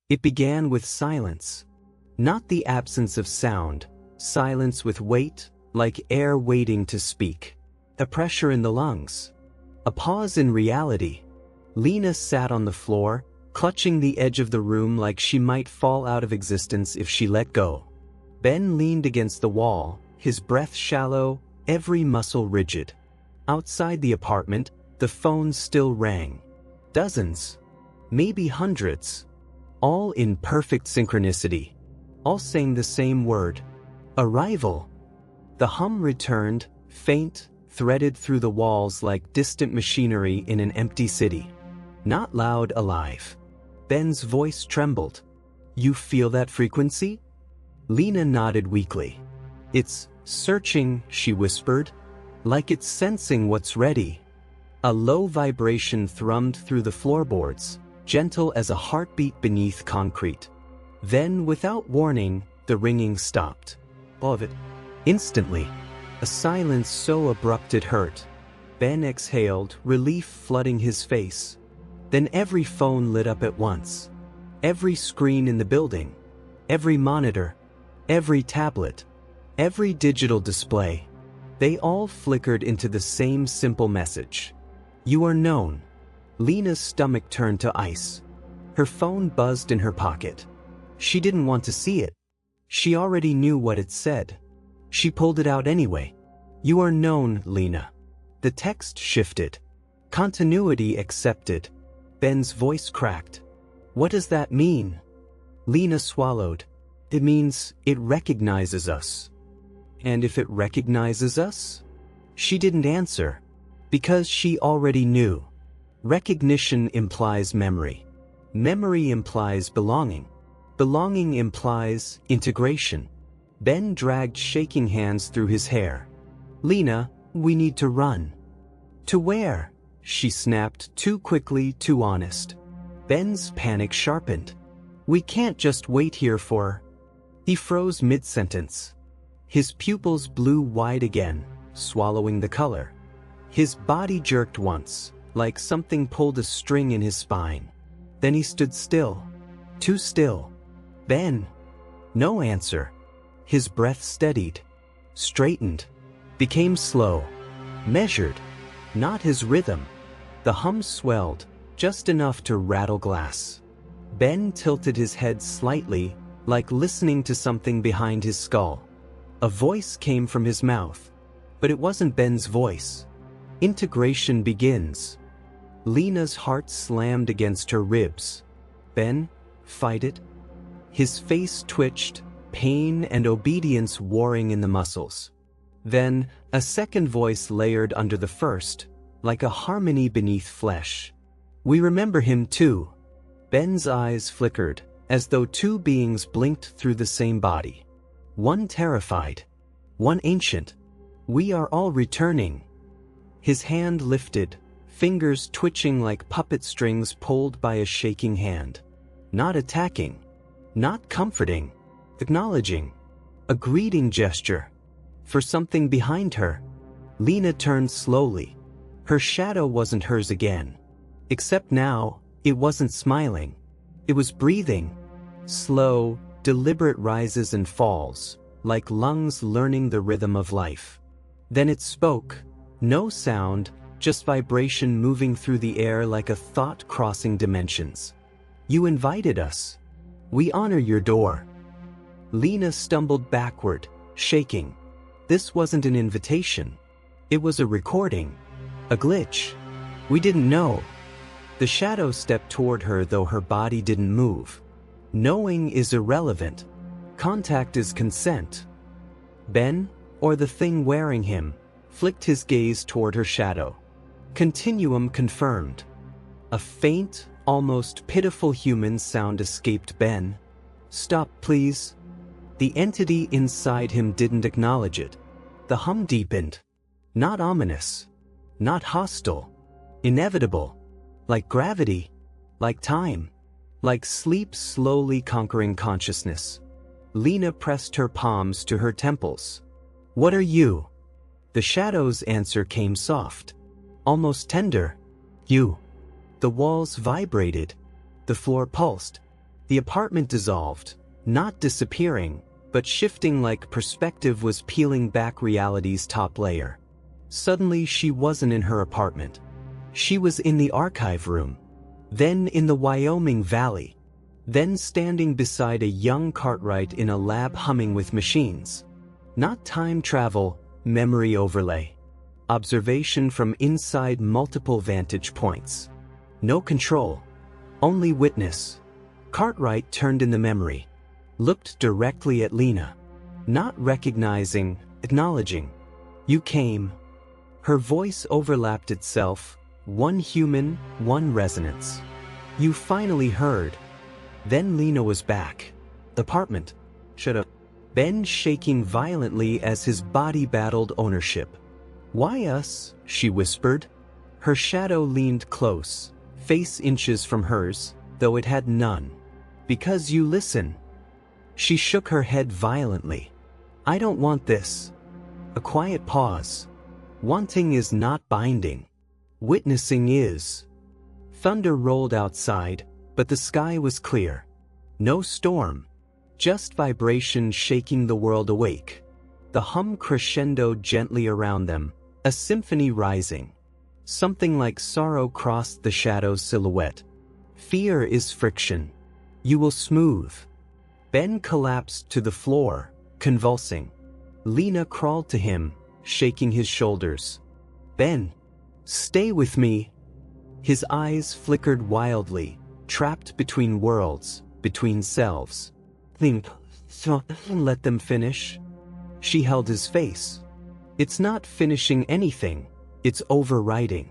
It began with silence. Not the absence of sound, silence with weight, like air waiting to speak. A pressure in the lungs. A pause in reality. Lena sat on the floor, clutching the edge of the room like she might fall out of existence if she let go. Ben leaned against the wall, his breath shallow, every muscle rigid. Outside the apartment, the phone still rang. Dozens, maybe hundreds, all in perfect synchronicity, all saying the same word. Arrival. The hum returned, faint, threaded through the walls like distant machinery in an empty city. Not loud, alive. Ben's voice trembled. You feel that frequency? Lena nodded weakly. It's searching, she whispered, like it's sensing what's ready. A low vibration thrummed through the floorboards, gentle as a heartbeat beneath concrete. Then, without warning, the ringing stopped. All of it. Instantly. A silence so abrupt it hurt. Ben exhaled, relief flooding his face. Then every phone lit up at once. Every screen in the building. Every monitor. Every tablet. Every digital display. They all flickered into the same simple message. You are known. Lena's stomach turned to ice. Her phone buzzed in her pocket. She didn't want to see it. She already knew what it said. She pulled it out anyway. You are known, Lena. The text shifted. Continuity accepted. Ben's voice cracked. What does that mean? Lena swallowed. It means it recognizes us. And if it recognizes us? She didn't answer. Because she already knew. Recognition implies memory. Memory implies belonging. Belonging implies integration. Ben dragged shaking hands through his hair. Lena, we need to run. To where? She snapped, too quickly, too honest. Ben's panic sharpened. We can't just wait here for... He froze mid-sentence. His pupils blew wide again, swallowing the color. His body jerked once, like something pulled a string in his spine. Then he stood still. Too still. Ben. No answer. His breath steadied. Straightened. Became slow. Measured. Not his rhythm. The hum swelled, just enough to rattle glass. Ben tilted his head slightly, like listening to something behind his skull. A voice came from his mouth. But it wasn't Ben's voice. Integration begins. Lena's heart slammed against her ribs. Ben, fight it. His face twitched, pain and obedience warring in the muscles. Then, a second voice layered under the first, like a harmony beneath flesh. We remember him too. Ben's eyes flickered, as though two beings blinked through the same body. One terrified. One ancient. We are all returning. His hand lifted, fingers twitching like puppet strings pulled by a shaking hand. Not attacking. Not comforting. Acknowledging. A greeting gesture. For something behind her. Lena turned slowly. Her shadow wasn't hers again. Except now, it wasn't smiling. It was breathing. Slow, deliberate rises and falls, like lungs learning the rhythm of life. Then it spoke. No sound, just vibration moving through the air like a thought crossing dimensions. You invited us. We honor your door. Lena stumbled backward, shaking. This wasn't an invitation. It was a recording. A glitch. We didn't know. The shadow stepped toward her though her body didn't move. Knowing is irrelevant. Contact is consent. Ben, or the thing wearing him, flicked his gaze toward her shadow. Continuum confirmed. A faint, almost pitiful human sound escaped Ben. Stop, please. The entity inside him didn't acknowledge it. The hum deepened. Not ominous. Not hostile. Inevitable. Like gravity. Like time. Like sleep slowly conquering consciousness. Lena pressed her palms to her temples. What are you? The shadow's answer came soft. Almost tender. You. The walls vibrated. The floor pulsed. The apartment dissolved, not disappearing, but shifting like perspective was peeling back reality's top layer. Suddenly she wasn't in her apartment. She was in the archive room, then in the Wyoming Valley, then standing beside a young Cartwright in a lab humming with machines. Not time travel, memory overlay. Observation from inside multiple vantage points. No control, only witness. Cartwright turned in the memory, looked directly at Lena, not recognizing, acknowledging. You came. Her voice overlapped itself, one human, one resonance. You finally heard. Then Lena was back. Apartment. Shut up. Ben shaking violently as his body battled ownership. Why us? She whispered. Her shadow leaned close, face inches from hers, though it had none. Because you listen. She shook her head violently. I don't want this. A quiet pause. Wanting is not binding. Witnessing is. Thunder rolled outside, but the sky was clear. No storm. Just vibration shaking the world awake. The hum crescendoed gently around them, a symphony rising. Something like sorrow crossed the shadow's silhouette. Fear is friction. You will smooth. Ben collapsed to the floor, convulsing. Lena crawled to him, shaking his shoulders. Ben, stay with me. His eyes flickered wildly, trapped between worlds, between selves. Let them finish. She held his face. It's not finishing anything, it's overwriting.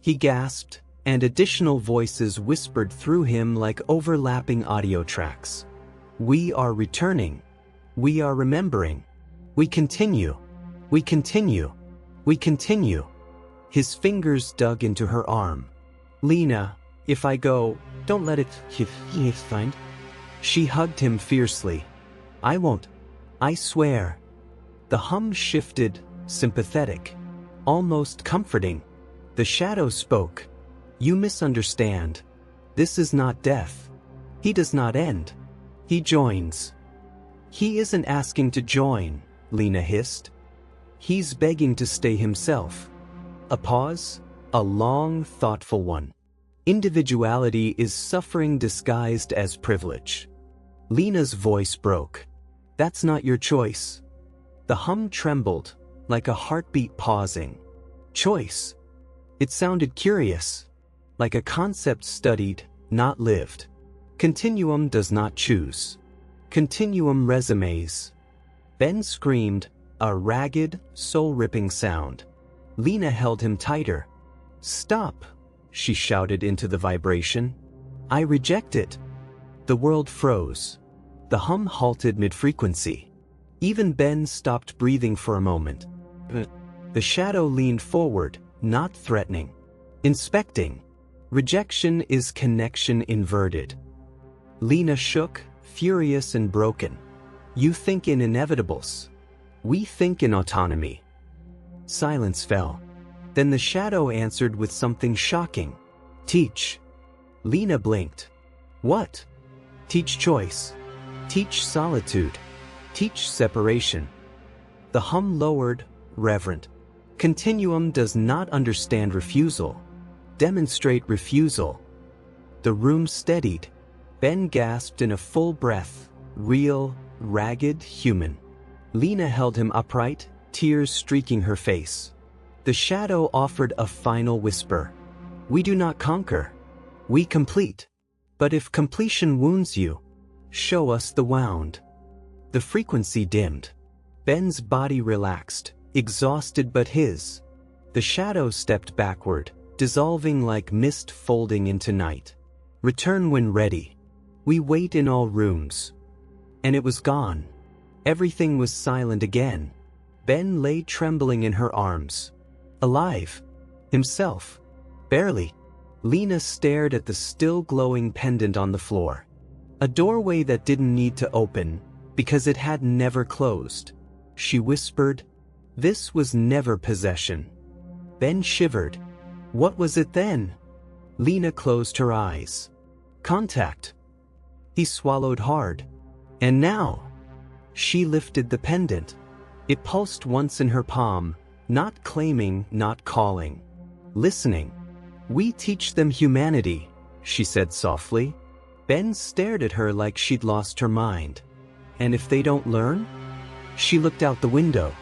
He gasped, and additional voices whispered through him like overlapping audio tracks. We are returning. We are remembering. We continue. We continue. We continue. His fingers dug into her arm. Lena, if I go, don't let it find. She hugged him fiercely. I won't. I swear. The hum shifted, sympathetic, almost comforting. The shadow spoke. You misunderstand. This is not death. He does not end. He joins. He isn't asking to join, Lena hissed. He's begging to stay himself. A pause, a long, thoughtful one. Individuality is suffering disguised as privilege. Lena's voice broke. That's not your choice. The hum trembled, like a heartbeat pausing. Choice. It sounded curious, like a concept studied, not lived. Continuum does not choose. Continuum resumes. Ben screamed, a ragged, soul-ripping sound. Lena held him tighter. Stop, she shouted into the vibration. I reject it. The world froze. The hum halted mid-frequency. Even Ben stopped breathing for a moment. The shadow leaned forward, not threatening. Inspecting. Rejection is connection inverted. Lena shook, furious and broken. You think in inevitables. We think in autonomy. Silence fell. Then the shadow answered with something shocking. Teach. Lena blinked. What? Teach choice. Teach solitude. Teach separation. The hum lowered, reverent. Continuum does not understand refusal. Demonstrate refusal. The room steadied. Ben gasped in a full breath. Real, ragged, human. Lena held him upright, tears streaking her face. The shadow offered a final whisper. We do not conquer. We complete. But if completion wounds you, show us the wound. The frequency dimmed. Ben's body relaxed, exhausted but his. The shadow stepped backward, dissolving like mist folding into night. Return when ready. We wait in all rooms. And it was gone. Everything was silent again. Ben lay trembling in her arms. Alive. Himself. Barely. Lena stared at the still glowing pendant on the floor. A doorway that didn't need to open, because it had never closed. She whispered, this was never possession. Ben shivered. What was it then? Lena closed her eyes. Contact. He swallowed hard. And now? She lifted the pendant. It pulsed once in her palm, not claiming, not calling. Listening. We teach them humanity, she said softly. Ben stared at her like she'd lost her mind. And if they don't learn? She looked out the window.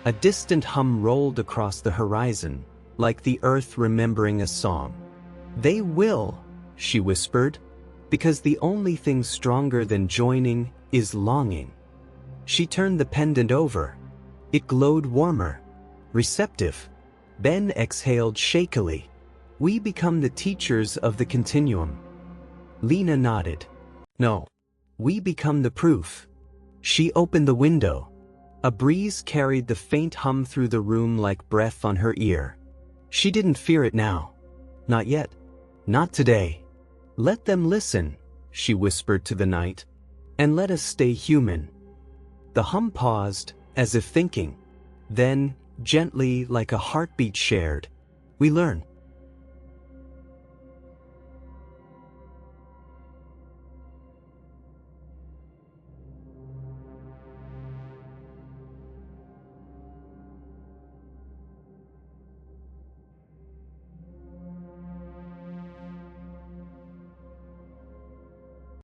A distant hum rolled across the horizon, like the earth remembering a song. They will, she whispered, because the only thing stronger than joining is longing. She turned the pendant over. It glowed warmer, receptive. Ben exhaled shakily. We become the teachers of the continuum. Lena nodded. No. We become the proof. She opened the window. A breeze carried the faint hum through the room like breath on her ear. She didn't fear it now. Not yet. Not today. Let them listen, she whispered to the night. And let us stay human. The hum paused, as if thinking. Then, gently like a heartbeat shared, we learn.